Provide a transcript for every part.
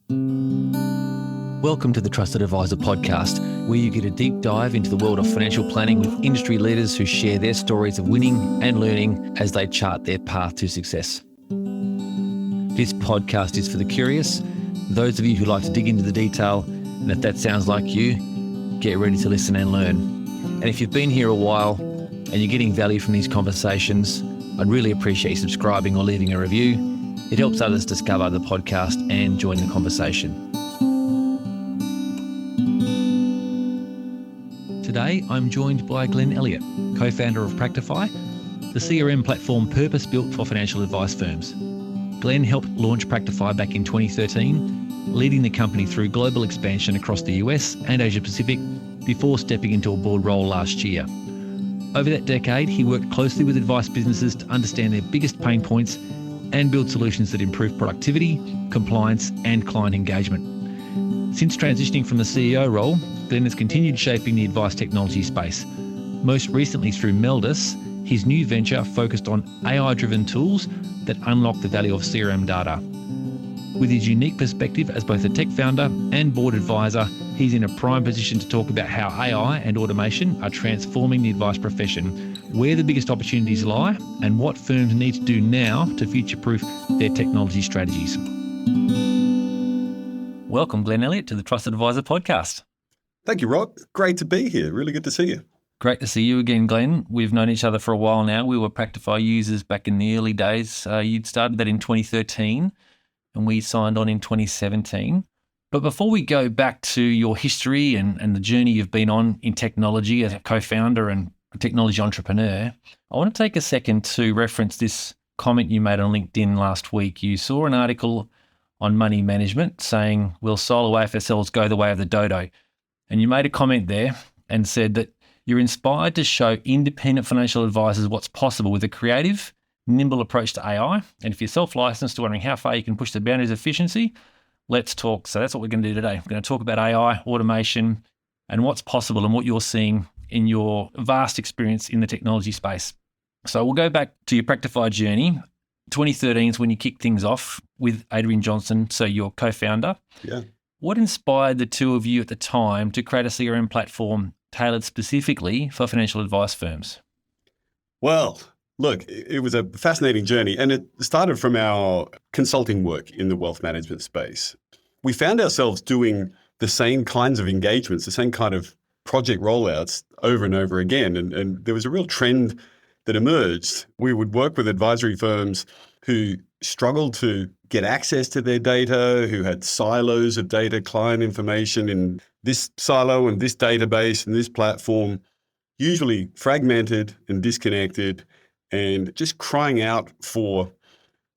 Welcome to the Trusted Advisor podcast, where you get a deep dive into the world of financial planning with industry leaders who share their stories of winning and learning as they chart their path to success. This podcast is for the curious, those of you who like to dig into the detail, and if that sounds like you, get ready to listen and learn. And if you've been here a while and you're getting value from these conversations, I'd really appreciate you subscribing or leaving a review. It helps others discover the podcast and join the conversation. Today, I'm joined by Glenn Elliott, co-founder of Practifi, the CRM platform purpose-built for financial advice firms. Glenn helped launch Practifi back in 2013, leading the company through global expansion across the US and Asia Pacific before stepping into a board role last year. Over that decade, he worked closely with advice businesses to understand their biggest pain points and build solutions that improve productivity, compliance, and client engagement. Since transitioning from the CEO role, Glenn has continued shaping the advice technology space, most recently through Meldus, his new venture focused on AI-driven tools that unlock the value of CRM data. With his unique perspective as both a tech founder and board advisor, he's in a prime position to talk about how AI and automation are transforming the advice profession, where the biggest opportunities lie, and what firms need to do now to future-proof their technology strategies. Welcome, Glenn Elliott, to the Trusted Advisor podcast. Thank you, Rob. Great to be here. Really good to see you. Great to see you again, Glenn. We've known each other for a while now. We were Practifi users back in the early days. You'd started that in 2013 and we signed on in 2017. But before we go back to your history and the journey you've been on in technology as a co-founder and a technology entrepreneur, I want to take a second to reference this comment you made on LinkedIn last week. You saw an article on money management saying, "Will solo AFSLs go the way of the dodo?" And you made a comment there and said that you're inspired to show independent financial advisors what's possible with a creative, nimble approach to AI. And if you're self-licensed, wondering how far you can push the boundaries of efficiency, let's talk. So that's what we're going to do today. We're going to talk about AI, automation, and what's possible and what you're seeing in your vast experience in the technology space. So we'll go back to your Practifi journey. 2013 is when you kicked things off with Adrian Johnson, so your co-founder. Yeah. What inspired the two of you at the time to create a CRM platform tailored specifically for financial advice firms? Well, look, it was a fascinating journey, and it started from our consulting work in the wealth management space. We found ourselves doing the same kinds of engagements, the same kind of project rollouts over and over again, and there was a real trend that emerged. We would work with advisory firms who struggled to get access to their data, who had silos of data, client information in this silo and this database and this platform, usually fragmented and disconnected, and just crying out for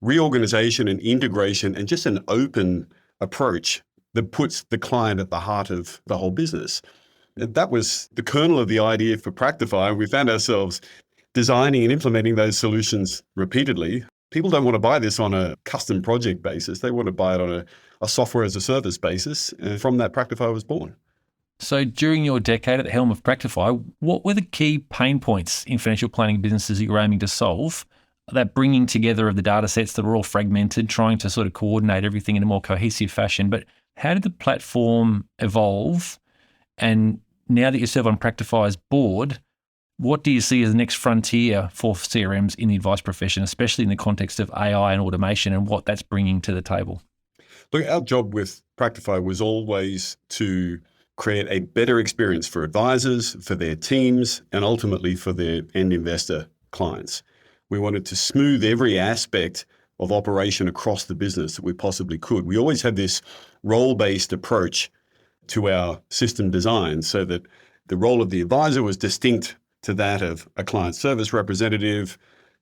reorganization and integration and just an open approach that puts the client at the heart of the whole business. And that was the kernel of the idea for Practifi. We found ourselves designing and implementing those solutions repeatedly. People don't want to buy this on a custom project basis. They want to buy it on a software as a service basis. And from that, Practifi was born. So during your decade at the helm of Practifi, what were the key pain points in financial planning businesses that you were aiming to solve? That bringing together of the data sets that were all fragmented, trying to sort of coordinate everything in a more cohesive fashion. But how did the platform evolve? And now that you serve on Practifi's board, what do you see as the next frontier for CRMs in the advice profession, especially in the context of AI and automation and what that's bringing to the table? Look, our job with Practifi was always to create a better experience for advisors, for their teams, and ultimately for their end investor clients. We wanted to smooth every aspect of operation across the business that we possibly could. We always had this role-based approach to our system design so that the role of the advisor was distinct to that of a client service representative,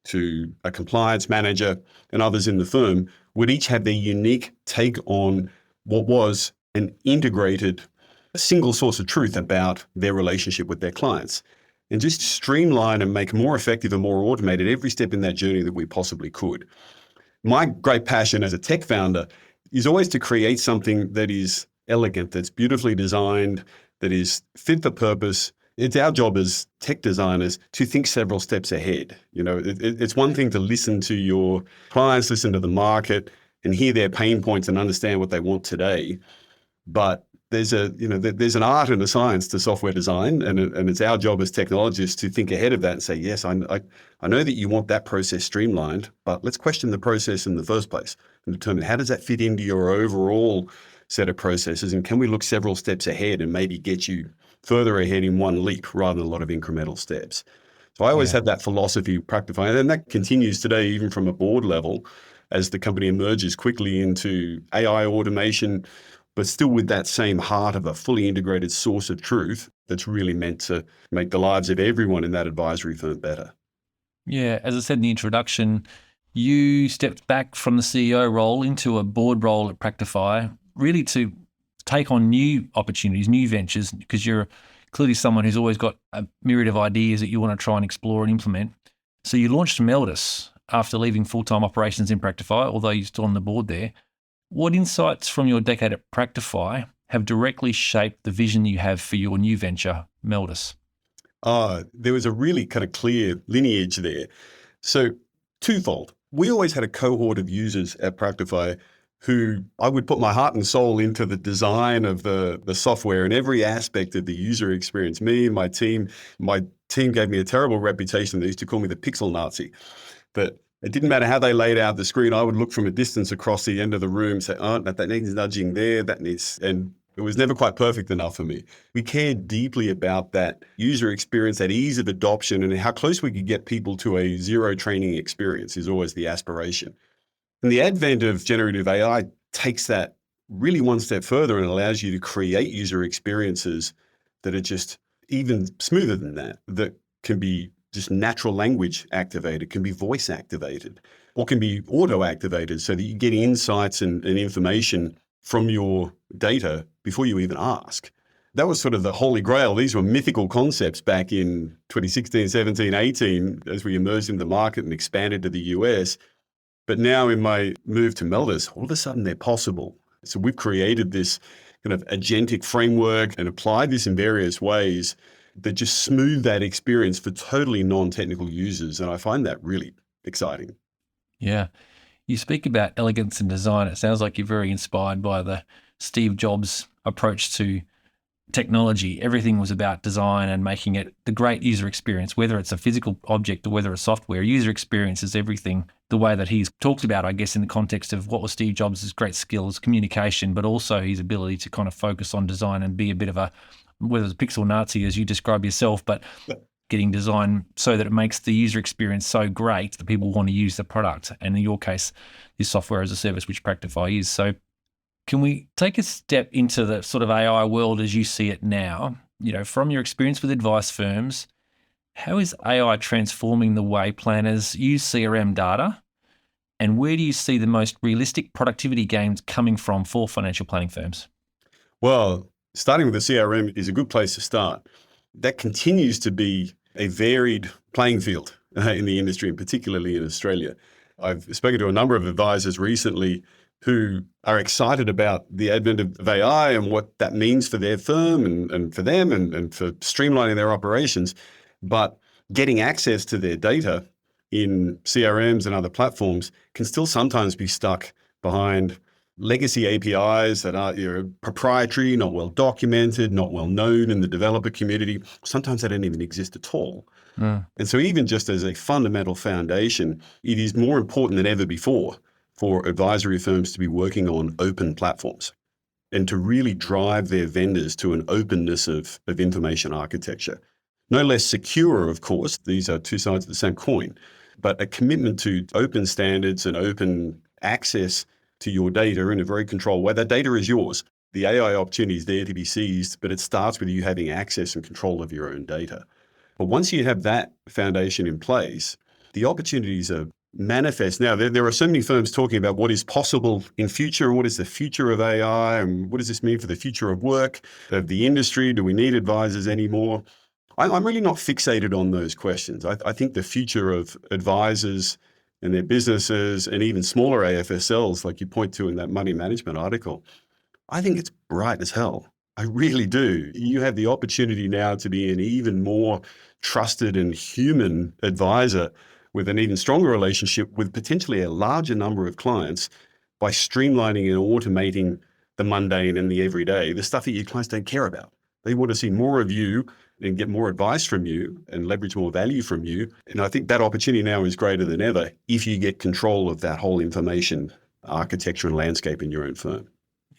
to a compliance manager, and others in the firm would each have their unique take on what was an integrated single source of truth about their relationship with their clients, and just streamline and make more effective and more automated every step in that journey that we possibly could. My great passion as a tech founder is always to create something that is elegant, that's beautifully designed, that is fit for purpose. It's our job as tech designers to think several steps ahead. You know, it's one thing to listen to your clients, listen to the market, and hear their pain points and understand what they want today. But there's an art and a science to software design, and it's our job as technologists to think ahead of that and say, yes, I know that you want that process streamlined, but let's question the process in the first place and determine how does that fit into your overall set of processes, and can we look several steps ahead and maybe get you further ahead in one leap rather than a lot of incremental steps. So I always had that philosophy, Practifi, and that continues today, even from a board level, as the company emerges quickly into AI automation, but still with that same heart of a fully integrated source of truth that's really meant to make the lives of everyone in that advisory firm better. Yeah, as I said in the introduction, you stepped back from the CEO role into a board role at Practifi, really to take on new opportunities, new ventures, because you're clearly someone who's always got a myriad of ideas that you want to try and explore and implement. So you launched Meldus after leaving full-time operations in Practifi, although you're still on the board there. What insights from your decade at Practifi have directly shaped the vision you have for your new venture, Meldus? There was a really kind of clear lineage there. So twofold. We always had a cohort of users at Practifi who I would put my heart and soul into the design of the software and every aspect of the user experience. Me and my team gave me a terrible reputation. They used to call me the pixel Nazi. But it didn't matter how they laid out the screen. I would look from a distance across the end of the room, say, oh, that needs nudging there, and it was never quite perfect enough for me. We cared deeply about that user experience, that ease of adoption, and how close we could get people to a zero training experience is always the aspiration. And the advent of generative AI takes that really one step further and allows you to create user experiences that are just even smoother than that can be just natural language activated, can be voice activated, or can be auto activated so that you get insights and information from your data before you even ask. That was sort of the holy grail. These were mythical concepts back in 2016, 17, 18, as we emerged into the market and expanded to the US. But now in my move to Meldus, all of a sudden they're possible. So we've created this kind of agentic framework and applied this in various ways that just smooth that experience for totally non-technical users. And I find that really exciting. Yeah. You speak about elegance and design. It sounds like you're very inspired by the Steve Jobs approach to technology. Everything was about design and making it the great user experience, whether it's a physical object or whether it's software. User experience is everything, the way that he's talked about, I guess, in the context of what was Steve Jobs' great skills, communication, but also his ability to kind of focus on design and be a bit of a, whether it's a pixel Nazi, as you describe yourself, but getting design so that it makes the user experience so great that people want to use the product. And in your case, this software as a service, which Practifi is. So can we take a step into the sort of AI world as you see it now? You know, from your experience with advice firms, how is AI transforming the way planners use CRM data? And where do you see the most realistic productivity gains coming from for financial planning firms? Well, starting with the CRM is a good place to start. That continues to be a varied playing field in the industry, and particularly in Australia. I've spoken to a number of advisors recently who are excited about the advent of AI and what that means for their firm and for them and for streamlining their operations. But getting access to their data in CRMs and other platforms can still sometimes be stuck behind legacy APIs that are proprietary, not well documented, not well known in the developer community. Sometimes they don't even exist at all. And so even just as a fundamental foundation, it is more important than ever before for advisory firms to be working on open platforms and to really drive their vendors to an openness of information architecture. No less secure, of course, these are two sides of the same coin, but a commitment to open standards and open access to your data in a very controlled way. That data is yours. The AI opportunity is there to be seized, but it starts with you having access and control of your own data. But once you have that foundation in place, the opportunities are manifest. Now, there are so many firms talking about what is possible in future, what is the future of AI, and what does this mean for the future of work, of the industry? Do we need advisors anymore? I'm really not fixated on those questions. I think the future of advisors and their businesses and even smaller AFSLs, like you point to in that money management article, I think it's bright as hell. I really do. You have the opportunity now to be an even more trusted and human advisor with an even stronger relationship with potentially a larger number of clients by streamlining and automating the mundane and the everyday, the stuff that your clients don't care about. They want to see more of you and get more advice from you and leverage more value from you. And I think that opportunity now is greater than ever if you get control of that whole information architecture and landscape in your own firm.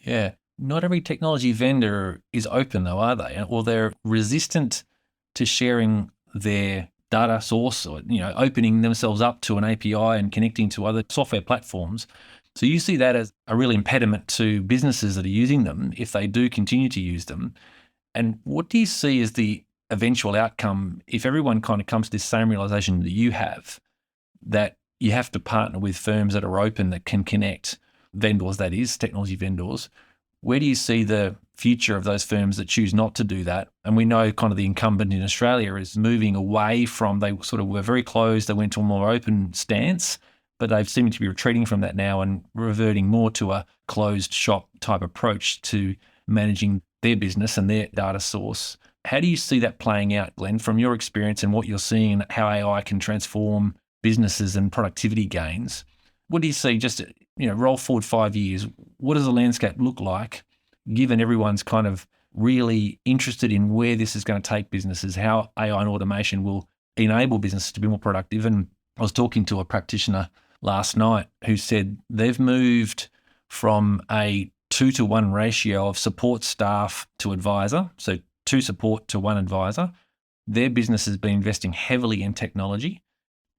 Yeah. Not every technology vendor is open though, are they? Or they're resistant to sharing their data source or, opening themselves up to an API and connecting to other software platforms. So you see that as a real impediment to businesses that are using them if they do continue to use them. And what do you see as the eventual outcome if everyone kind of comes to this same realization that you have, that you have to partner with firms that are open, that can connect vendors, that is, technology vendors? Where do you see the future of those firms that choose not to do that? And we know kind of the incumbent in Australia is moving away from, they sort of were very closed, they went to a more open stance, but they've seemed to be retreating from that now and reverting more to a closed shop type approach to managing their business and their data source. How do you see that playing out, Glenn, from your experience and what you're seeing, how AI can transform businesses and productivity gains? What do you see, just, roll forward 5 years, what does the landscape look like, given everyone's kind of really interested in where this is going to take businesses, how AI and automation will enable businesses to be more productive? And I was talking to a practitioner last night who said they've moved from a 2-to-1 ratio of support staff to advisor, so 2 support to 1 advisor. Their business has been investing heavily in technology,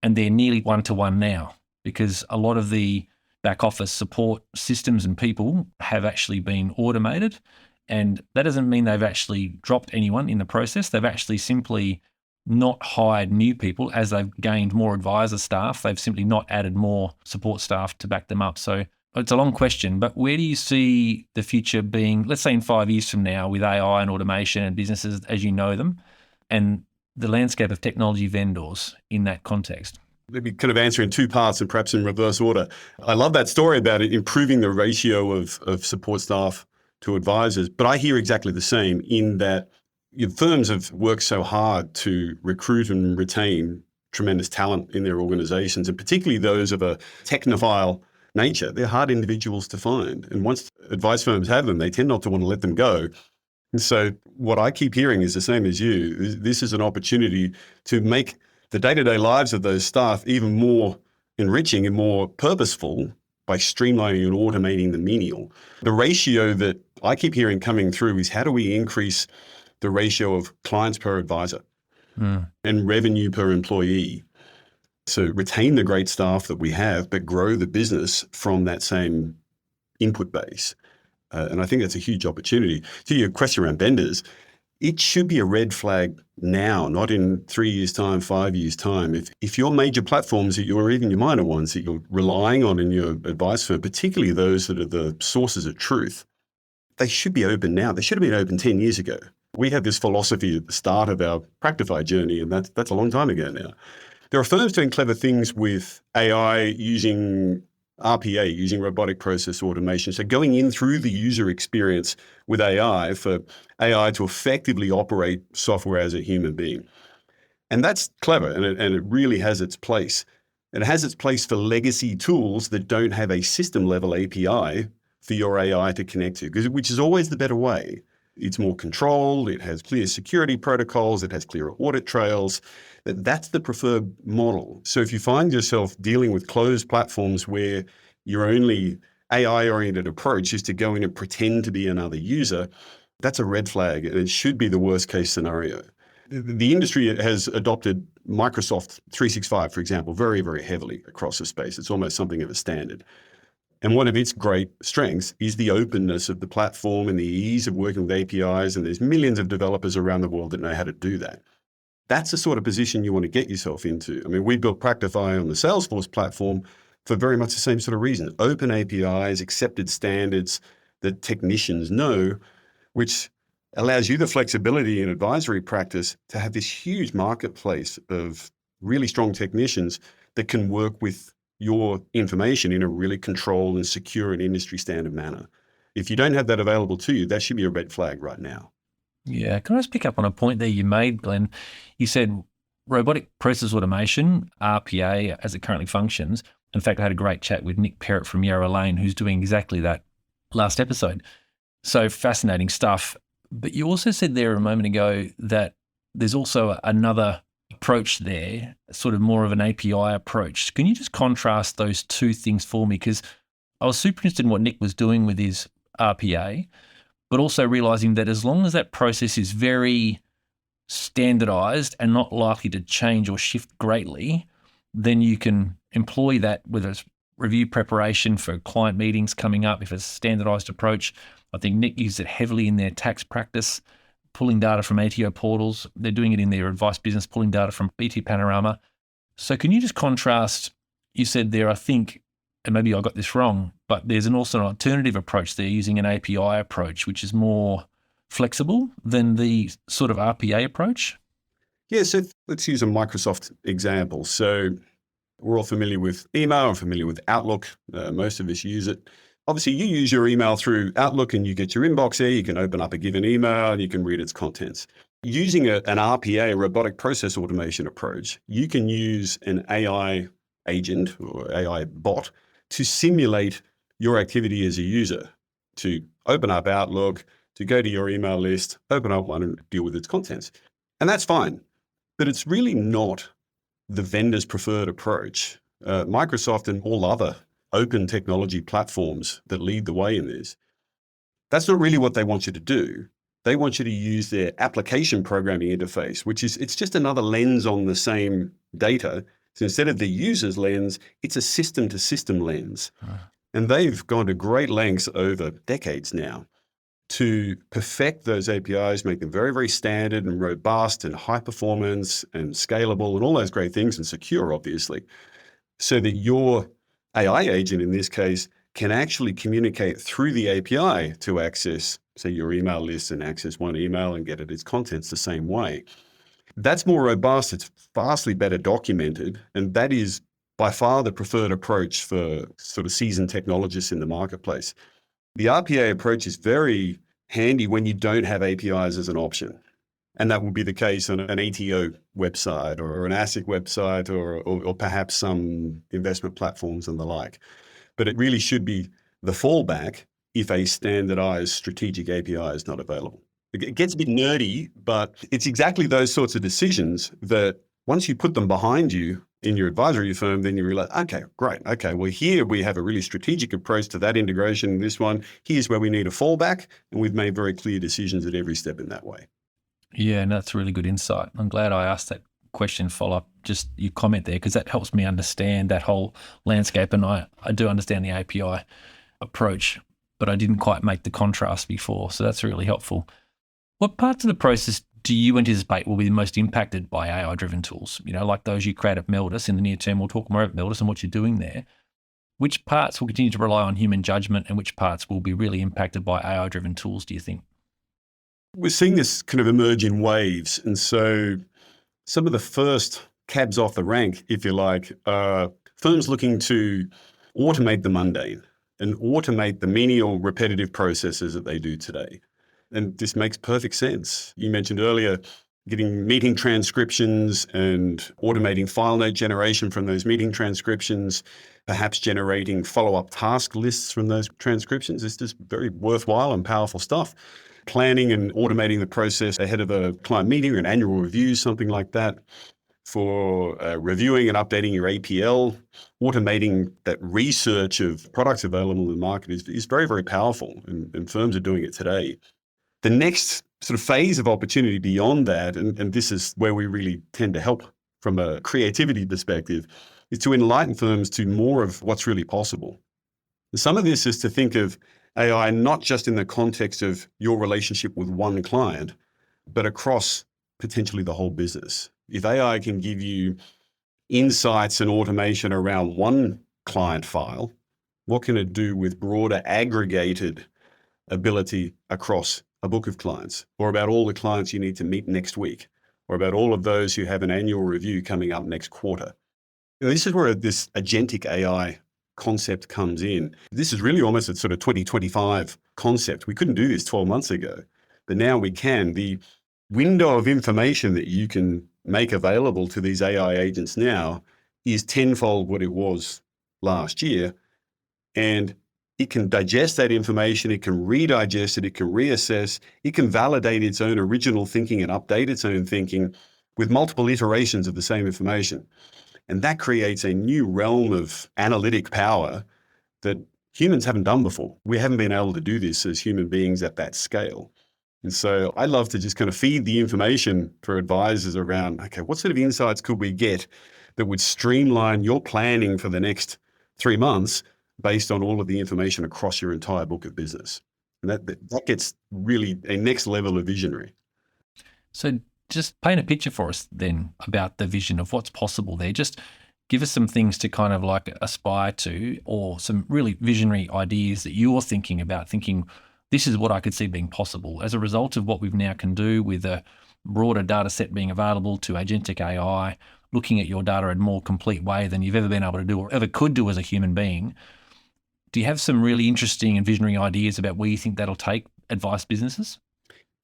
and they're nearly 1-to-1 now because a lot of the back office support systems and people have actually been automated. And that doesn't mean they've actually dropped anyone in the process. They've actually simply not hired new people as they've gained more advisor staff. They've simply not added more support staff to back them up. So it's a long question, but where do you see the future being, let's say in 5 years from now, with AI and automation and businesses as you know them, and the landscape of technology vendors in that context? Let me kind of answer in 2 parts and perhaps in reverse order. I love that story about it, improving the ratio of support staff to advisors, but I hear exactly the same in that your firms have worked so hard to recruit and retain tremendous talent in their organizations, and particularly those of a technophile nature. They're hard individuals to find. And once advice firms have them, they tend not to want to let them go. And so what I keep hearing is the same as you. This is an opportunity to make the day-to-day lives of those staff even more enriching and more purposeful by streamlining and automating the menial. The ratio that I keep hearing coming through is, how do we increase the ratio of clients per advisor and revenue per employee? So retain the great staff that we have, but grow the business from that same input base. And I think that's a huge opportunity. To your question around vendors, it should be a red flag now, not in 3 years' time, 5 years' time. If your major platforms, or even your minor ones that you're relying on in your advice firm, particularly those that are the sources of truth, they should be open now. They should have been open 10 years ago. We had this philosophy at the start of our Practifi journey, and that's a long time ago now. There are firms doing clever things with AI, using RPA, using robotic process automation. So going in through the user experience with AI for AI to effectively operate software as a human being. And that's clever, and it really has its place. It has its place for legacy tools that don't have a system-level API for your AI to connect to, which is always the better way. It's more controlled, it has clear security protocols, it has clearer audit trails. That's the preferred model. So if you find yourself dealing with closed platforms where your only AI-oriented approach is to go in and pretend to be another user, that's a red flag. It should be the worst case scenario. The industry has adopted Microsoft 365, for example, very, very heavily across the space. It's almost something of a standard. And one of its great strengths is the openness of the platform and the ease of working with APIs. And there's millions of developers around the world that know how to do that. That's the sort of position you want to get yourself into. I mean, we built Practifi on the Salesforce platform for very much the same sort of reason. Open APIs, accepted standards that technicians know, which allows you the flexibility in advisory practice to have this huge marketplace of really strong technicians that can work with your information in a really controlled and secure and industry standard manner. If you don't have that available to you, that should be a red flag right now. Yeah. Can I just pick up on a point there you made, Glenn? You said robotic process automation, RPA, as it currently functions, In fact, I had a great chat with Nick Perrott from Yarra Lane, who's doing exactly that last episode. So fascinating stuff. But you also said there a moment ago that there's also another approach there, sort of more of an API approach. Can you just contrast those two things for me? Because I was super interested in what Nick was doing with his RPA, but also realizing that as long as that process is very standardized and not likely to change or shift greatly, then you can employ that, whether it's review preparation for client meetings coming up, if it's a standardized approach. I think Nick used it heavily in their tax practice, pulling data from ATO portals. They're doing it in their advice business, pulling data from BT Panorama. So can you just contrast, you said there, I think, and maybe I got this wrong, but there's also an alternative approach there using an API approach, which is more flexible than the sort of RPA approach? Yeah, so let's use a Microsoft example. So we're all familiar with email and familiar with Outlook. Most of us use it. Obviously, you use your email through Outlook and you get your inbox there. You can open up a given email and you can read its contents. Using an RPA, a robotic process automation approach, you can use an AI agent or AI bot to simulate your activity as a user, to open up Outlook, to go to your email list, open up one and deal with its contents. And that's fine, but it's really not the vendor's preferred approach. Microsoft and all other open technology platforms that lead the way in this, that's not really what they want you to do. They want you to use their application programming interface, it's just another lens on the same data. So instead of the user's lens, it's a system-to-system lens. And they've gone to great lengths over decades now to perfect those APIs, make them very, very standard and robust and high performance and scalable and all those great things, and secure, obviously, so that your AI agent in this case can actually communicate through the API to access, say, your email list and access one email and get at its contents the same way. That's more robust, it's vastly better documented, and that is by far the preferred approach for sort of seasoned technologists in the marketplace. The RPA approach is very handy when you don't have APIs as an option. And that will be the case on an ATO website or an ASIC website or perhaps some investment platforms and the like. But it really should be the fallback if a standardized strategic API is not available. It gets a bit nerdy, but it's exactly those sorts of decisions that once you put them behind you in your advisory firm, then you realize, okay, great. Okay, well, here we have a really strategic approach to that integration. This one, here's where we need a fallback. And we've made very clear decisions at every step in that way. Yeah, and that's really good insight. I'm glad I asked that question follow-up, just your comment there, because that helps me understand that whole landscape. And I do understand the API approach, but I didn't quite make the contrast before. So that's really helpful. What parts of the process do you anticipate will be the most impacted by AI-driven tools? You know, like those you create at Meldus in the near term. We'll talk more about Meldus and what you're doing there. Which parts will continue to rely on human judgment and which parts will be really impacted by AI-driven tools, do you think? We're seeing this kind of emerge in waves. And so some of the first cabs off the rank, if you like, are firms looking to automate the mundane and automate the menial repetitive processes that they do today. And this makes perfect sense. You mentioned earlier getting meeting transcriptions and automating file note generation from those meeting transcriptions, perhaps generating follow-up task lists from those transcriptions. It's just very worthwhile and powerful stuff. Planning and automating the process ahead of a client meeting or an annual review, something like that. For reviewing and updating your APL, automating that research of products available in the market is very, very powerful, and firms are doing it today. The next sort of phase of opportunity beyond that, and this is where we really tend to help from a creativity perspective, is to enlighten firms to more of what's really possible. Some of this is to think of AI not just in the context of your relationship with one client, but across potentially the whole business. If AI can give you insights and automation around one client file, what can it do with broader aggregated ability across a book of clients, or about all the clients you need to meet next week, or about all of those who have an annual review coming up next quarter? This is where this agentic AI concept comes in. This is really almost a sort of 2025 concept. We couldn't do this 12 months ago, but now we can. The window of information that you can make available to these AI agents now is tenfold what it was last year. And it can digest that information, it can redigest it, it can reassess, it can validate its own original thinking and update its own thinking with multiple iterations of the same information. And that creates a new realm of analytic power that humans haven't done before. We haven't been able to do this as human beings at that scale. And so I love to just kind of feed the information for advisors around, okay, what sort of insights could we get that would streamline your planning for the next 3 months based on all of the information across your entire book of business? And that gets really a next level of visionary. So just paint a picture for us then about the vision of what's possible there. Just give us some things to kind of like aspire to, or some really visionary ideas that you're thinking about, thinking this is what I could see being possible as a result of what we've now can do with a broader data set being available to agentic AI, looking at your data in a more complete way than you've ever been able to do or ever could do as a human being. Do you have some really interesting and visionary ideas about where you think that'll take advice businesses?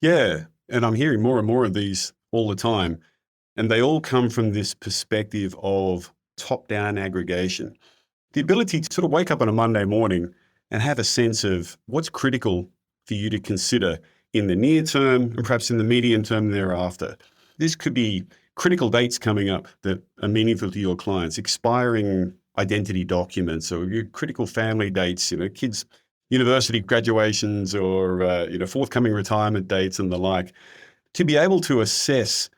Yeah, and I'm hearing more and more of these all the time. And they all come from this perspective of top-down aggregation. The ability to sort of wake up on a Monday morning and have a sense of what's critical for you to consider in the near term and perhaps in the medium term thereafter. This could be critical dates coming up that are meaningful to your clients, expiring identity documents or your critical family dates, kids' university graduations or, forthcoming retirement dates and the like. To be able to assess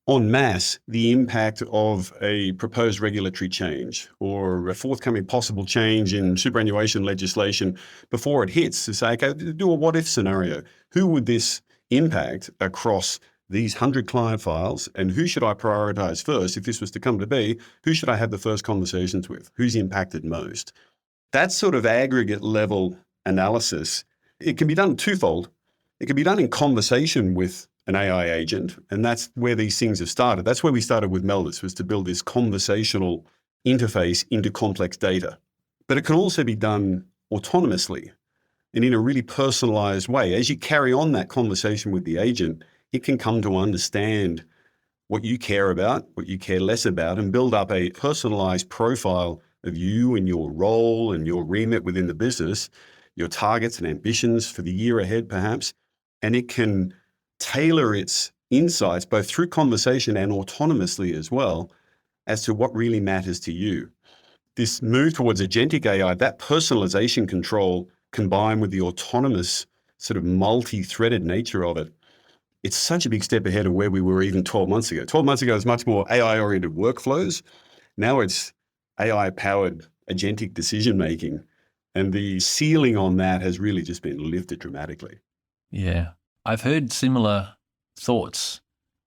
en masse the impact of a proposed regulatory change or a forthcoming possible change in superannuation legislation before it hits, to say, okay, do a what if scenario. Who would this impact across these 100 client files, and who should I prioritize first? If this was to come to be, who should I have the first conversations with? Who's impacted most? That sort of aggregate level analysis, it can be done twofold. It can be done in conversation with an AI agent, and that's where these things have started. That's where we started with Meldus, was to build this conversational interface into complex data. But it can also be done autonomously and in a really personalized way. As you carry on that conversation with the agent, it can come to understand what you care about, what you care less about, and build up a personalized profile of you and your role and your remit within the business, your targets and ambitions for the year ahead, perhaps. And it can tailor its insights both through conversation and autonomously as well as to what really matters to you. This move towards agentic AI, that personalization control combined with the autonomous sort of multi-threaded nature of it, it's such a big step ahead of where we were even 12 months ago. 12 months ago, it was much more AI-oriented workflows. Now it's AI-powered agentic decision-making. And the ceiling on that has really just been lifted dramatically. Yeah. I've heard similar thoughts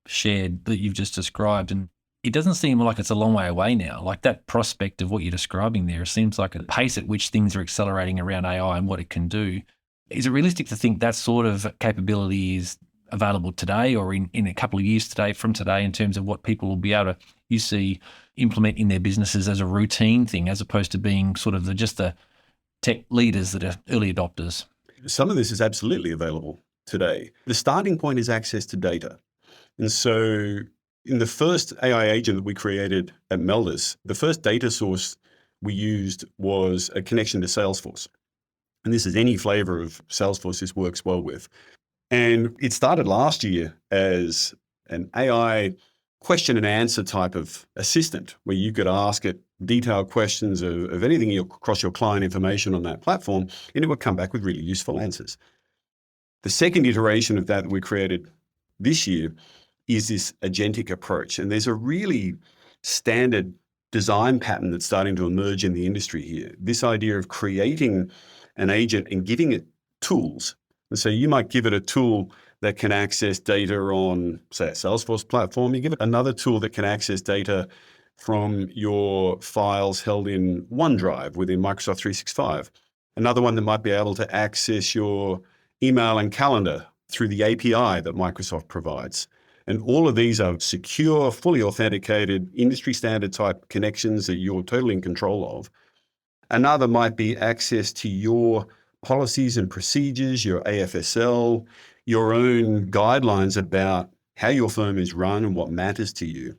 shared that you've just described, and it doesn't seem like it's a long way away now. Like that prospect of what you're describing there seems like a pace at which things are accelerating around AI and what it can do. Is it realistic to think that sort of capability is available today or in a couple of years from today in terms of what people will be able to, you see, implement in their businesses as a routine thing as opposed to being sort of just the tech leaders that are early adopters? Some of this is absolutely available today. The starting point is access to data. And so in the first AI agent that we created at Meldus, the first data source we used was a connection to Salesforce. And this is any flavor of Salesforce this works well with. And it started last year as an AI question and answer type of assistant where you could ask it detailed questions of anything across your client information on that platform, and it would come back with really useful answers. The second iteration of that we created this year is this agentic approach. And there's a really standard design pattern that's starting to emerge in the industry here. This idea of creating an agent and giving it tools. And so you might give it a tool that can access data on, say, a Salesforce platform. You give it another tool that can access data from your files held in OneDrive within Microsoft 365. Another one that might be able to access your email and calendar through the API that Microsoft provides. And all of these are secure, fully authenticated, industry standard type connections that you're totally in control of. Another might be access to your policies and procedures, your AFSL, your own guidelines about how your firm is run and what matters to you.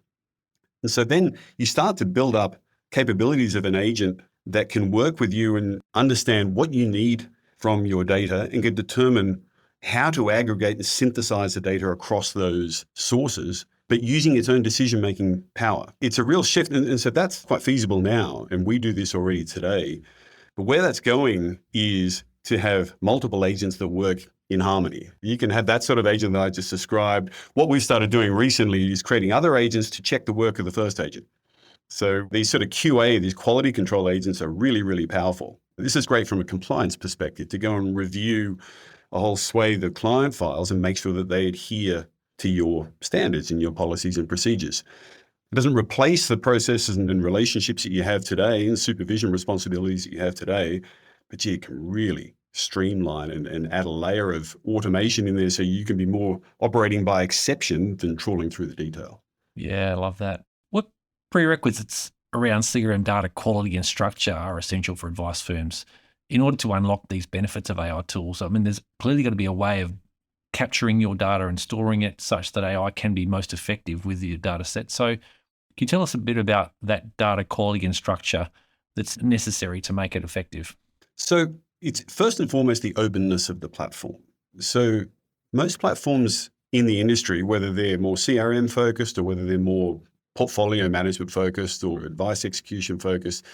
And so then you start to build up capabilities of an agent that can work with you and understand what you need from your data and can determine how to aggregate and synthesize the data across those sources, but using its own decision-making power. It's a real shift. And so that's quite feasible now. And we do this already today. But where that's going is to have multiple agents that work in harmony. You can have that sort of agent that I just described. What we've started doing recently is creating other agents to check the work of the first agent. So these sort of QA, these quality control agents are really, really powerful. This is great from a compliance perspective to go and review a whole swathe of client files and make sure that they adhere to your standards and your policies and procedures. It doesn't replace the processes and relationships that you have today and supervision responsibilities that you have today, but you can really streamline and add a layer of automation in there so you can be more operating by exception than trawling through the detail. Yeah, I love that. What prerequisites around CRM data quality and structure are essential for advice firms in order to unlock these benefits of AI tools? I mean, there's clearly got to be a way of capturing your data and storing it such that AI can be most effective with your data set. So can you tell us a bit about that data quality and structure that's necessary to make it effective? So it's first and foremost the openness of the platform. So most platforms in the industry, whether they're more CRM focused or whether they're more portfolio management focused or advice execution focused,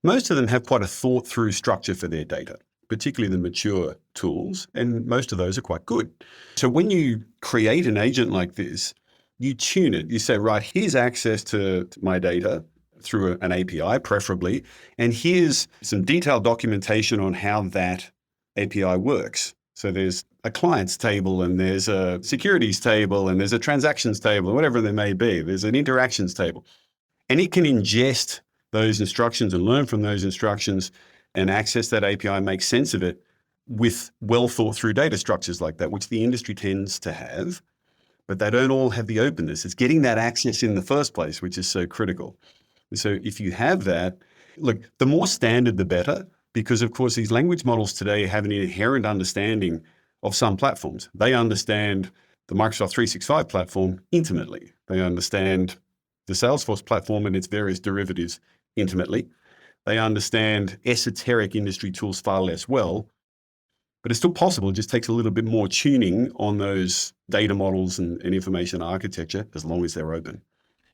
most of them have quite a thought through structure for their data, particularly the mature tools, and most of those are quite good. So when you create an agent like this, you tune it. You say, right, here's access to my data through an API, preferably, and here's some detailed documentation on how that API works. So there's a clients table, and there's a securities table, and there's a transactions table, whatever there may be. There's an interactions table. And it can ingest those instructions and learn from those instructions and access that API and make sense of it with well thought through data structures like that, which the industry tends to have, but they don't all have the openness. It's getting that access in the first place, which is so critical. So if you have that, look, the more standard, the better, because of course these language models today have an inherent understanding of some platforms. They understand the Microsoft 365 platform intimately. They understand the Salesforce platform and its various derivatives intimately. They understand esoteric industry tools far less well, but it's still possible. It just takes a little bit more tuning on those data models and information architecture as long as they're open.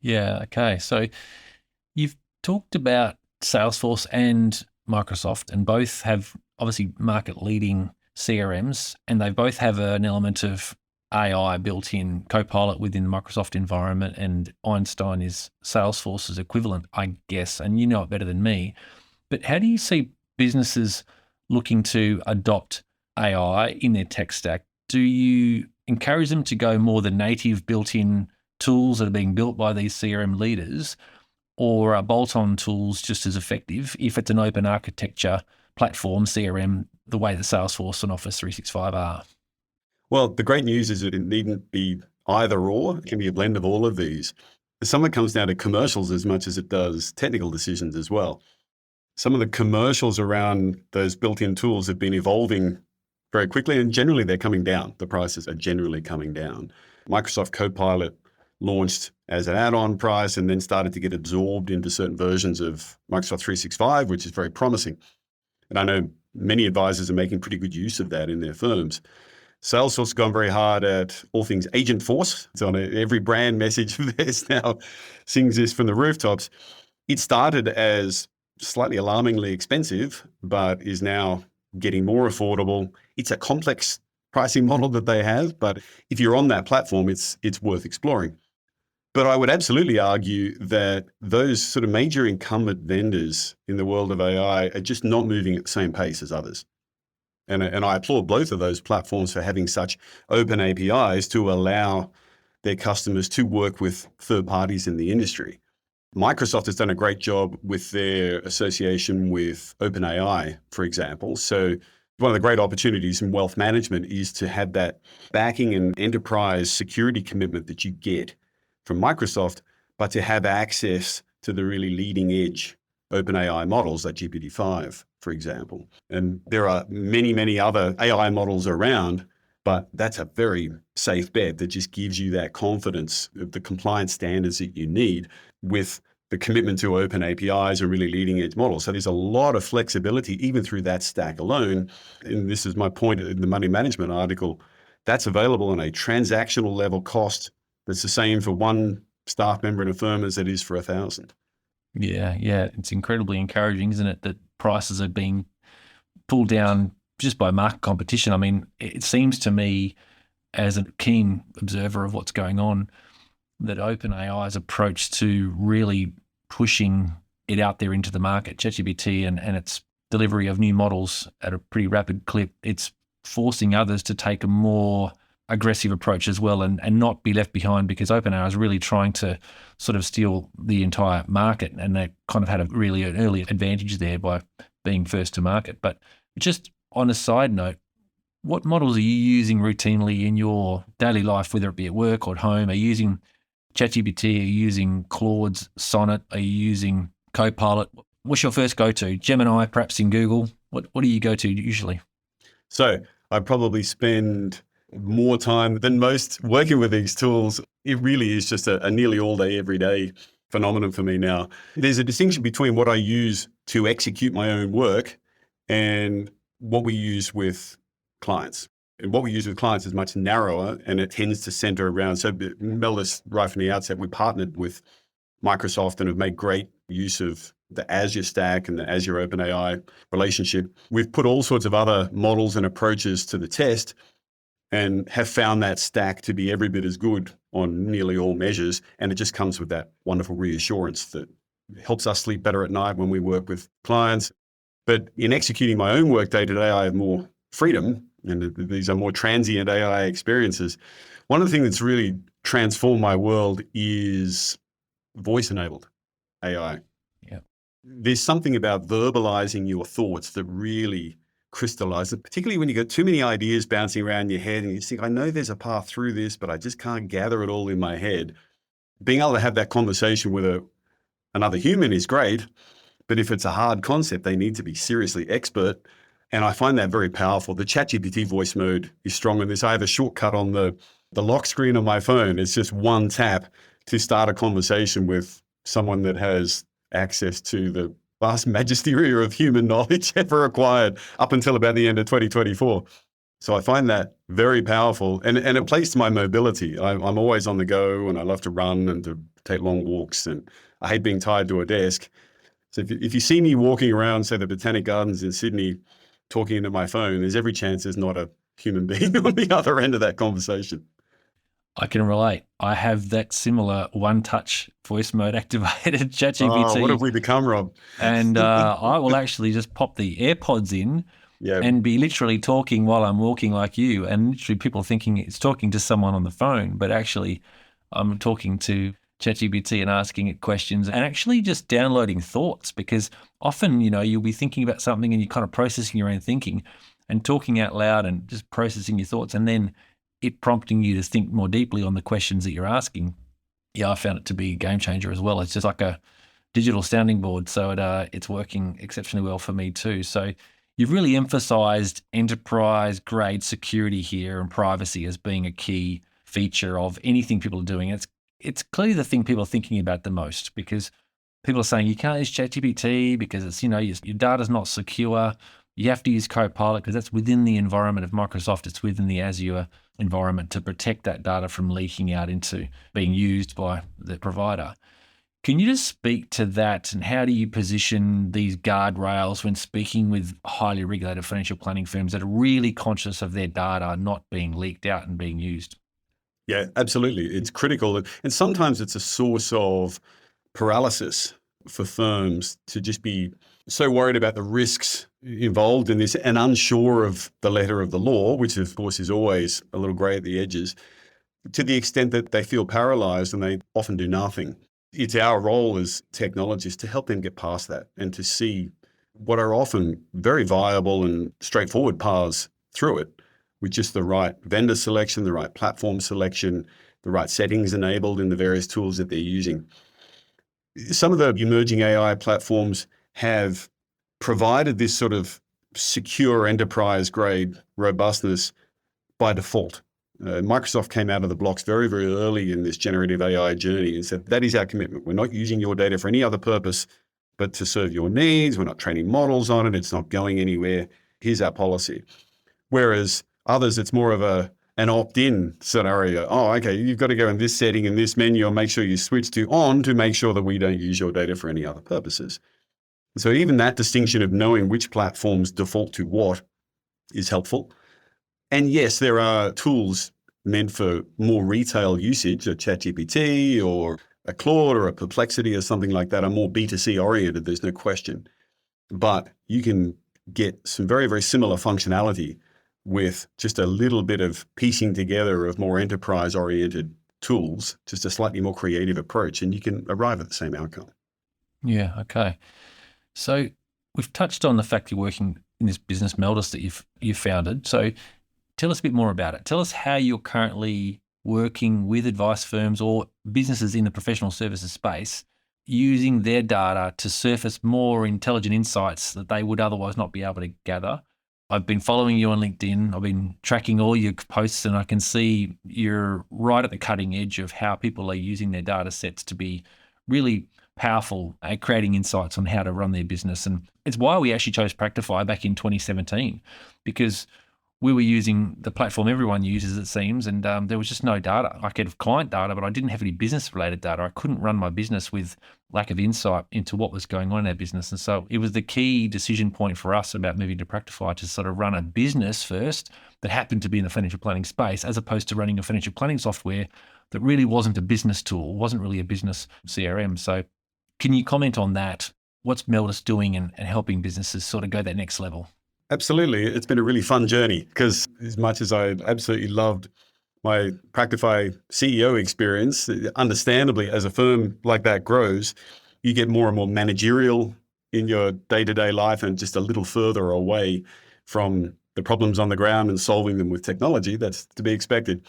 Yeah, okay. So you've talked about Salesforce and Microsoft, and both have obviously market-leading CRMs, and they both have an element of AI built in. Copilot within the Microsoft environment, and Einstein is Salesforce's equivalent, I guess, and you know it better than me. But how do you see businesses looking to adopt AI in their tech stack? Do you encourage them to go more the native built-in tools that are being built by these CRM leaders, or are bolt-on tools just as effective if it's an open architecture platform, CRM, the way that Salesforce and Office 365 are? Well, the great news is that it needn't be either or. It can be a blend of all of these. Some of it comes down to commercials as much as it does technical decisions as well. Some of the commercials around those built-in tools have been evolving very quickly, and generally they're coming down. The prices are generally coming down. Microsoft Copilot launched as an add-on price and then started to get absorbed into certain versions of Microsoft 365, which is very promising. And I know many advisors are making pretty good use of that in their firms. Salesforce has gone very hard at all things Agent Force. It's on every brand message of theirs now, sings this from the rooftops. It started as slightly alarmingly expensive, but is now getting more affordable. It's a complex pricing model that they have, but if you're on that platform, it's worth exploring. But I would absolutely argue that those sort of major incumbent vendors in the world of AI are just not moving at the same pace as others. And I applaud both of those platforms for having such open APIs to allow their customers to work with third parties in the industry. Microsoft has done a great job with their association with OpenAI, for example. So one of the great opportunities in wealth management is to have that backing and enterprise security commitment that you get from Microsoft, but to have access to the really leading edge OpenAI models like GPT-5, for example. And there are many, many other AI models around, but that's a very safe bet that just gives you that confidence of the compliance standards that you need with the commitment to open APIs and really leading edge models. So there's a lot of flexibility even through that stack alone. And this is my point in the money management article. That's available on a transactional level cost that's the same for one staff member in a firm as it is for 1,000. Yeah. It's incredibly encouraging, isn't it, that prices are being pulled down just by market competition. I mean, it seems to me, as a keen observer of what's going on, that OpenAI's approach to really pushing it out there into the market, ChatGPT and its delivery of new models at a pretty rapid clip, it's forcing others to take a more aggressive approach as well and not be left behind, because OpenAI is really trying to sort of steal the entire market, and they kind of had an early advantage there by being first to market. But just on a side note, what models are you using routinely in your daily life, whether it be at work or at home? Are you using ChatGPT? Are you using Claude's Sonnet? Are you using Copilot? What's your first go-to? Gemini, perhaps in Google? What do you go to usually? So I probably spend more time than most working with these tools. It really is just a nearly all day, every day phenomenon for me now. There's a distinction between what I use to execute my own work and what we use with clients. And what we use with clients is much narrower, and it tends to center around. So Meldus, right from the outset, we partnered with Microsoft and have made great use of the Azure stack and the Azure OpenAI relationship. We've put all sorts of other models and approaches to the test and have found that stack to be every bit as good on nearly all measures. And it just comes with that wonderful reassurance that helps us sleep better at night when we work with clients. But in executing my own work day to day, I have more freedom, and these are more transient AI experiences. One of the things that's really transformed my world is voice-enabled AI. Yeah. There's something about verbalizing your thoughts that really crystallize it, particularly when you got too many ideas bouncing around your head and you think, I know there's a path through this, but I just can't gather it all in my head. Being able to have that conversation with another human is great, but if it's a hard concept, they need to be seriously expert. And I find that very powerful. The ChatGPT voice mode is strong in this. I have a shortcut on the lock screen on my phone. It's just one tap to start a conversation with someone that has access to the vast majesty of human knowledge ever acquired up until about the end of 2024. So I find that very powerful, and it plays to my mobility. I'm always on the go, and I love to run and to take long walks, and I hate being tied to a desk. So if you see me walking around, say, the Botanic Gardens in Sydney, talking into my phone, there's every chance there's not a human being on the other end of that conversation. I can relate. I have that similar one-touch voice mode activated ChatGPT. Oh, what have we become, Rob? And I will actually just pop the AirPods in and be literally talking while I'm walking like you, and literally people thinking it's talking to someone on the phone, but actually I'm talking to ChatGPT and asking it questions and actually just downloading thoughts, because often, you'll be thinking about something and you're kind of processing your own thinking and talking out loud and just processing your thoughts, and then it prompting you to think more deeply on the questions that you're asking. Yeah, I found it to be a game changer as well. It's just like a digital sounding board. So it's working exceptionally well for me too. So you've really emphasized enterprise grade security here and privacy as being a key feature of anything people are doing. It's clearly the thing people are thinking about the most, because people are saying you can't use ChatGPT because it's, your data's not secure. You have to use Copilot because that's within the environment of Microsoft. It's within the Azure environment to protect that data from leaking out into being used by the provider. Can you just speak to that, and how do you position these guardrails when speaking with highly regulated financial planning firms that are really conscious of their data not being leaked out and being used? Yeah, absolutely. It's critical. And sometimes it's a source of paralysis for firms to just be so worried about the risks involved in this and unsure of the letter of the law, which of course is always a little grey at the edges, to the extent that they feel paralyzed and they often do nothing. It's our role as technologists to help them get past that and to see what are often very viable and straightforward paths through it, with just the right vendor selection, the right platform selection, the right settings enabled in the various tools that they're using. Some of the emerging AI platforms have provided this sort of secure enterprise grade robustness by default. Microsoft came out of the blocks very, very early in this generative AI journey and said, that is our commitment. We're not using your data for any other purpose but to serve your needs. We're not training models on it. It's not going anywhere. Here's our policy. Whereas others, it's more of an opt-in scenario. Oh, okay, you've got to go in this setting, in this menu, and make sure you switch to on to make sure that we don't use your data for any other purposes. So even that distinction of knowing which platforms default to what is helpful. And yes, there are tools meant for more retail usage, a ChatGPT or a Claude or a Perplexity or something like that are more B2C oriented, there's no question. But you can get some very, very similar functionality with just a little bit of piecing together of more enterprise-oriented tools, just a slightly more creative approach, and you can arrive at the same outcome. Yeah, okay. So we've touched on the fact you're working in this business, Meldus, that you've founded. So tell us a bit more about it. Tell us how you're currently working with advice firms or businesses in the professional services space using their data to surface more intelligent insights that they would otherwise not be able to gather. I've been following you on LinkedIn. I've been tracking all your posts, and I can see you're right at the cutting edge of how people are using their data sets to be really powerful at creating insights on how to run their business. And it's why we actually chose Practifi back in 2017, because we were using the platform everyone uses, it seems, and there was just no data. I could have client data, but I didn't have any business-related data. I couldn't run my business with lack of insight into what was going on in our business. And so it was the key decision point for us about moving to Practifi to sort of run a business first that happened to be in the financial planning space, as opposed to running a financial planning software that really wasn't a business tool, wasn't really a business CRM. So can you comment on that? What's Meldus doing and helping businesses sort of go that next level? Absolutely. It's been a really fun journey because as much as I absolutely loved my Practifi CEO experience, understandably, as a firm like that grows, you get more and more managerial in your day-to-day life and just a little further away from the problems on the ground and solving them with technology. That's to be expected.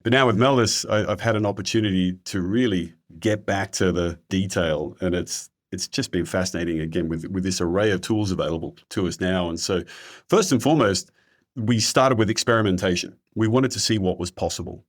But now with Meldus, I've had an opportunity to really get back to the detail, and it's just been fascinating again with this array of tools available to us now. And so first and foremost, we started with experimentation. We wanted to see what was possible.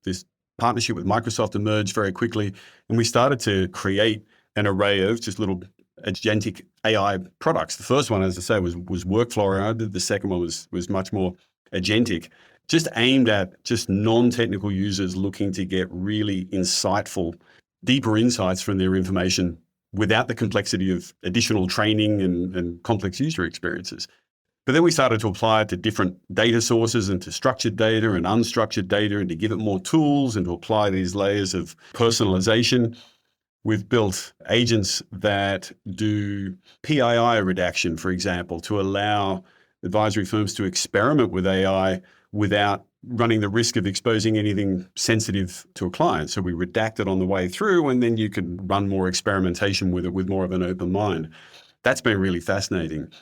This partnership with Microsoft emerged very quickly, and we started to create an array of just little agentic AI products. The first one, as I say, was workflow oriented. The second one was much more agentic, just aimed at just non-technical users looking to get really insightful, deeper insights from their information without the complexity of additional training and complex user experiences. But then we started to apply it to different data sources and to structured data and unstructured data, and to give it more tools and to apply these layers of personalization. We've built agents that do PII redaction, for example, to allow advisory firms to experiment with AI without running the risk of exposing anything sensitive to a client. So we redact it on the way through, and then you can run more experimentation with it with more of an open mind. That's been really fascinating.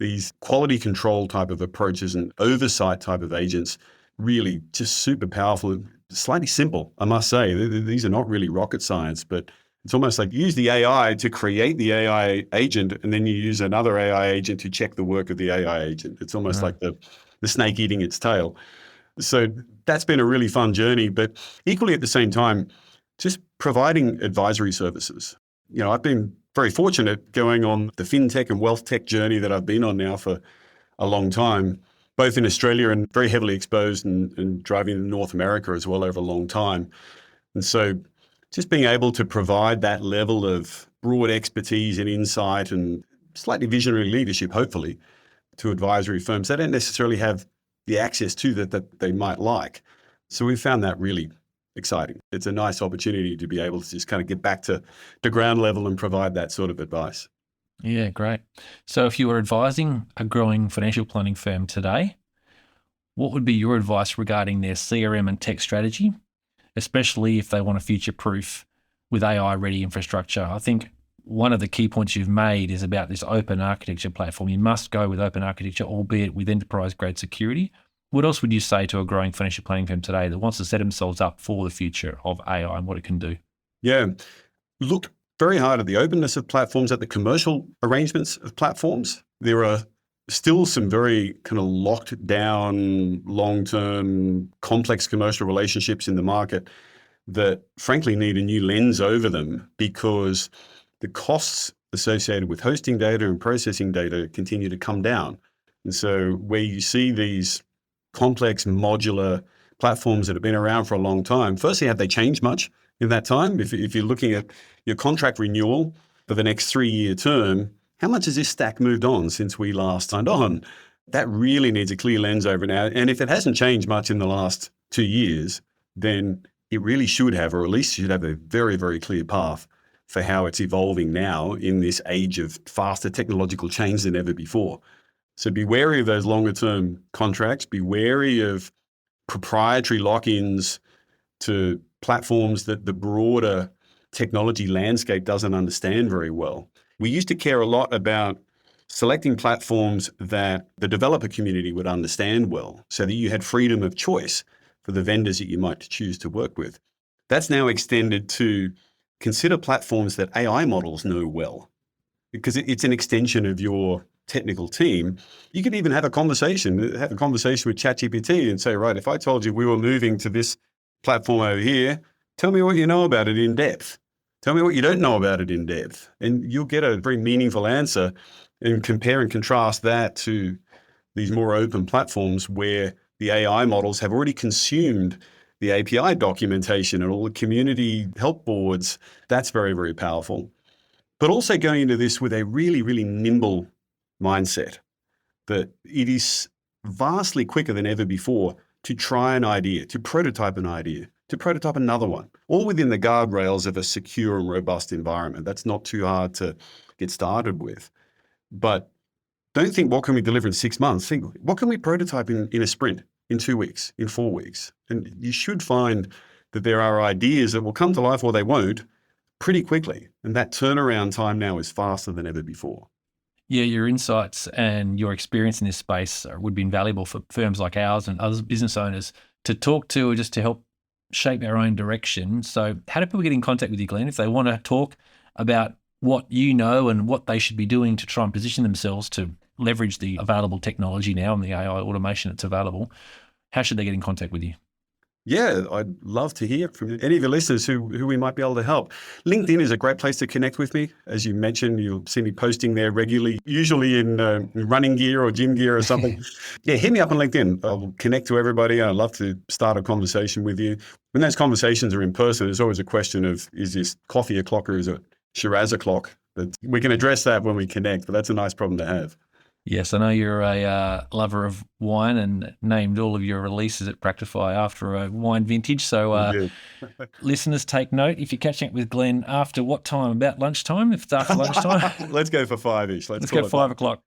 These quality control type of approaches and oversight type of agents, really just super powerful, slightly simple, I must say. These are not really rocket science, but it's almost like you use the AI to create the AI agent, and then you use another AI agent to check the work of the AI agent. It's almost like the snake eating its tail. So that's been a really fun journey, but equally at the same time, just providing advisory services. You know, I've been very fortunate going on the fintech and wealth tech journey that I've been on now for a long time, both in Australia and very heavily exposed and driving in North America as well over a long time. And so just being able to provide that level of broad expertise and insight and slightly visionary leadership, hopefully, to advisory firms, they don't necessarily have the access to that they might like. So we found that really exciting. It's a nice opportunity to be able to just kind of get back to the ground level and provide that sort of advice. Yeah, great. So if you were advising a growing financial planning firm today, what would be your advice regarding their CRM and tech strategy, especially if they want to future-proof with AI-ready infrastructure? I think one of the key points you've made is about this open architecture platform. You must go with open architecture, albeit with enterprise-grade security. What else would you say to a growing financial planning firm today that wants to set themselves up for the future of AI and what it can do? Yeah, look very hard at the openness of platforms, at the commercial arrangements of platforms. There are still some very kind of locked down, long-term, complex commercial relationships in the market that frankly need a new lens over them because the costs associated with hosting data and processing data continue to come down. And so where you see these complex modular platforms that have been around for a long time, firstly, have they changed much in that time? If you're looking at your contract renewal for the next 3-year term, how much has this stack moved on since we last signed on? That really needs a clear lens over now. And if it hasn't changed much in the last 2 years, then it really should have, or at least should have a very, very clear path for how it's evolving now in this age of faster technological change than ever before. So be wary of those longer term contracts, be wary of proprietary lock-ins to platforms that the broader technology landscape doesn't understand very well. We used to care a lot about selecting platforms that the developer community would understand well so that you had freedom of choice for the vendors that you might choose to work with. That's now extended to consider platforms that AI models know well, because it's an extension of your technical team. You could even have a conversation with ChatGPT and say, right, if I told you we were moving to this platform over here, tell me what you know about it in depth. Tell me what you don't know about it in depth. And you'll get a very meaningful answer, and compare and contrast that to these more open platforms where the AI models have already consumed the API documentation and all the community help boards. That's very, very powerful. But also going into this with a really, really nimble mindset, that it is vastly quicker than ever before to try an idea, to prototype an idea, to prototype another one, all within the guardrails of a secure and robust environment. That's not too hard to get started with. But don't think, what can we deliver in 6 months? Think, what can we prototype in a sprint, in 2 weeks, in 4 weeks? And you should find that there are ideas that will come to life or they won't pretty quickly. And that turnaround time now is faster than ever before. Yeah, your insights and your experience in this space would be invaluable for firms like ours and other business owners to talk to, or just to help shape our own direction. So how do people get in contact with you, Glenn, if they want to talk about what you know and what they should be doing to try and position themselves to leverage the available technology now and the AI automation that's available? How should they get in contact with you? Yeah, I'd love to hear from any of your listeners who we might be able to help. LinkedIn is a great place to connect with me. As you mentioned, you'll see me posting there regularly, usually in running gear or gym gear or something. Yeah, hit me up on LinkedIn. I'll connect to everybody. I'd love to start a conversation with you. When those conversations are in person, there's always a question of, is this coffee o'clock or is it Shiraz o'clock? But we can address that when we connect, but that's a nice problem to have. Yes, I know you're a lover of wine and named all of your releases at Practifi after a wine vintage. So listeners, take note. If you're catching up with Glenn after what time? About lunchtime? If it's after lunchtime? Let's go for 5-ish. Let's go 5 o'clock.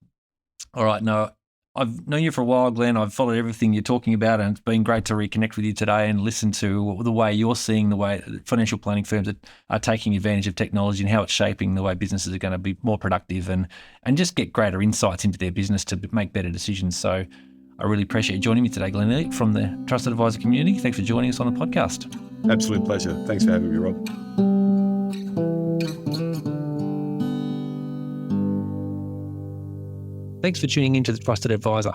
All right. No, I've known you for a while, Glenn. I've followed everything you're talking about, and it's been great to reconnect with you today and listen to the way you're seeing the way financial planning firms are taking advantage of technology and how it's shaping the way businesses are going to be more productive and just get greater insights into their business to make better decisions. So I really appreciate you joining me today, Glenn Elliott from the Trusted Advisor community. Thanks for joining us on the podcast. Absolute pleasure. Thanks for having me, Rob. Thanks for tuning into the Trusted Advisor.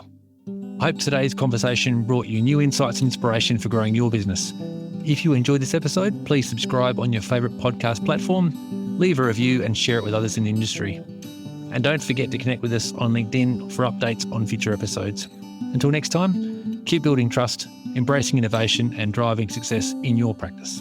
I hope today's conversation brought you new insights and inspiration for growing your business. If you enjoyed this episode, please subscribe on your favourite podcast platform, leave a review and share it with others in the industry. And don't forget to connect with us on LinkedIn for updates on future episodes. Until next time, keep building trust, embracing innovation and driving success in your practice.